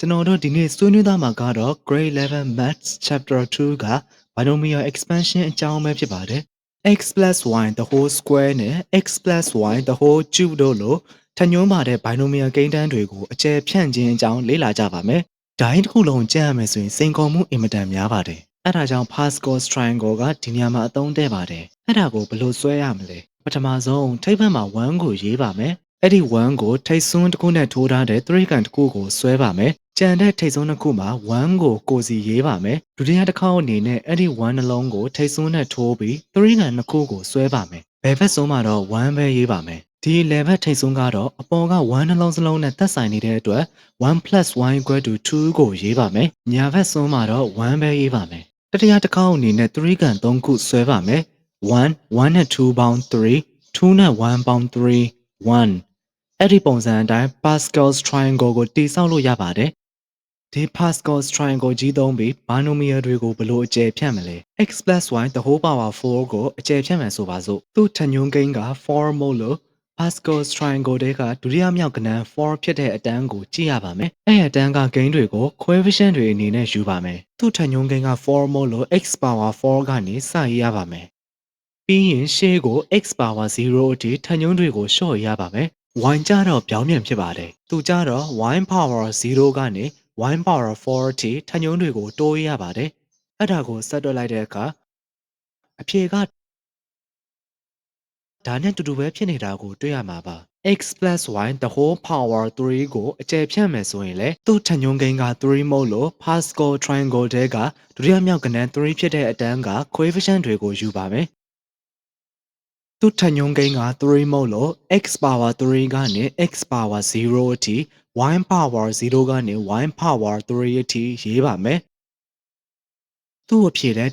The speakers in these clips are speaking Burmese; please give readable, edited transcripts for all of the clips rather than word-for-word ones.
ကျွန်တော်တို့ဒီနေ့ဆွေးနွေးသားမှာကတော့ Grade 11 Maths Chapter 2က Binomial Expansion အကြောင်းပဲဖြစ်ပါတယ်။ x plus y the whole square နဲ့ x plus y the whole cube တို့လိုထညွှန်းပါတဲ့ Binomial ကိန်းတန်းတွေကိုအကျယ်ဖြန့်ခြင်းအကြောင်းလေ့လာကြပါမယ်။ဒိုင်းတစ်ခုလုံးကျင့်ရမယ်ဆိုရင်စိန်ခေါ်မှုအင်မတန်များပါတယ်။အဲဒါကြောင့် Pascal's triangle ကဒီနေရာမှာအသုံးတဲ့ပါတယ်။အဲဒါကိုဘယ်လိုဆွဲရမလဲ။ပထမဆုံးထိပ်ဘက်မှာ1ကိုရေးပါမယ်။အဲ့ဒီ1ကိုထိပ်စွန်းတစ်ခုနဲ့ထိုးထားတဲ့3ကန်တစ်ခုကိုဆွဲပါမယ်။ကျန်တဲ့ထိပ်စွန်းတစ်ခုမှာ1ကိုကိုစီရေးပါမယ်။ဒုတိယတစ်ခေါက်အနေနဲ့အဲ့ဒီ1နှလုံးကိုထိပ်စွန်းနဲ့ထိုးပြီး3ကန်နှစ်ခုကိုဆွဲပါမယ်။ဘယ်ဘက်စွန်းမှာတော့1ပဲရေးပါမယ်။ဒီလေဘက်ထိပ်စွန်းကတော့အပေါ်က1နှလုံးစလုံးနဲ့သက်ဆိုင်နေတဲ့အတွက်1 + 1 = 2ကိုရေးပါမယ်။ညာဘက်စွန်းမှာတော့1ပဲရေးပါမယ်။တတိယတစ်ခေါက်အနေနဲ့3ကန်3ခုဆွဲပါမယ်။1နဲ့2ပေါင်း3 2နဲ့1ပေါင်း3 1အဲ့ဒီပုံစံအတိုင်း Pascal's triangle ကိုတည်ဆောက်လို့ရပါတယ်။ဒီ Pascal's triangle ကြီးသုံးပြီး binomial တွေကိုဘယ်လိုအကျယ်ဖြန့်မလဲ။ x + y the whole power 4ကိုအကျယ်ဖြန့်မယ်ဆိုပါစို့။သူ့ထညွှန်းကိန်းက4မို့လို့ Pascal's triangle တဲကဒုတိယမြောက်ကဏ္ဍ4ဖြစ်တဲ့အတန်းကိုကြည့်ရပါမယ်။အဲ့အတန်းကကိန်းတွေကို coefficient တွေအနေနဲ့ယူပါမယ်။သူ့ထညွှန်းကိန်းက4မို့လို့ x power 4ကနေစရေးရပါမယ်။ပြီးရင်ရှေ့ကို x power 0အထိထညွှန်းတွေကိုလျှော့ရပါမယ်။ y ကြတော့ပြောင်းပြန်ဖြစ်ပါတယ်။သူကြတော့ y power 0ကနေ y power 4အထိထညွှန်းတွေကိုတိုးရပါတယ်။အဲ့ဒါကိုဆက်တွက်လိုက်တဲ့အခါအဖြေကဒါနဲ့တူတူပဲဖြစ်နေတာကိုတွေ့ရမှာပါ။ x + y the whole power 3ကိုအကျယ်ဖြန့်မယ်ဆိုရင်လေသူ့ထညွှန်းကိန်းက3မို့လို့ Pascal triangle တဲကဒုတိယမြောက်ကဏ္ဍ3ဖြစ်တဲ့အတန်းက coefficient တွေကိုယူပါမယ်။သူ့ထညွှန်းကိန်းက3မို့လို့ x power 3ကနေ x power 0အထိ y power 0ကနေ y power 3အထိရေးပါမယ်။သူ့အဖြေလဲ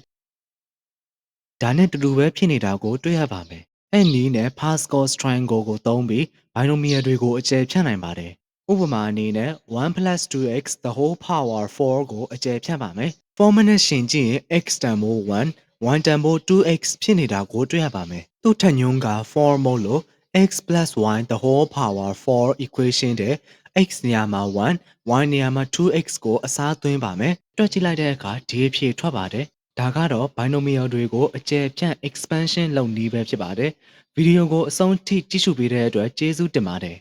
ဒါနဲ့တူတူပဲဖြစ်နေတာကိုတွေ့ရပါမယ်။အဲ့နည်းနဲ့ Pascal's triangle ကိုသုံးပြီး binomial တွေကိုအကျယ်ဖြန့်နိုင်ပါတယ်။ဥပမာအနေနဲ့1 + 2x the whole power 4ကိုအကျယ်ဖြန့်ပါမယ်။ formula နဲ့ရှင်ကြည့်ရင် x တန်ဖိုး1 y တန်ဖိုး 2x ဖြစ်နေတာကိုတွေ့ရပါမယ်။သူ့ထညွှန်းက4မို့လို့ x + y the whole power 4 equation တဲ့ x နေရာမှာ1 y နေရာမှာ 2x ကိုအစားသွင်းပါမယ်။တွက်ကြည့်လိုက်တဲ့အခါဒီအဖြေထွက်ပါတယ်။ဒါကတော့ binomial တွေကိုအကျယ်ဖြန့် expansion လုပ်နည်းပဲဖြစ်ပါတယ်။ဗီဒီယိုကိုအဆုံးထိကြည့်ရှုပေးတဲ့အတွက်ကျေးဇူးတင်ပါတယ်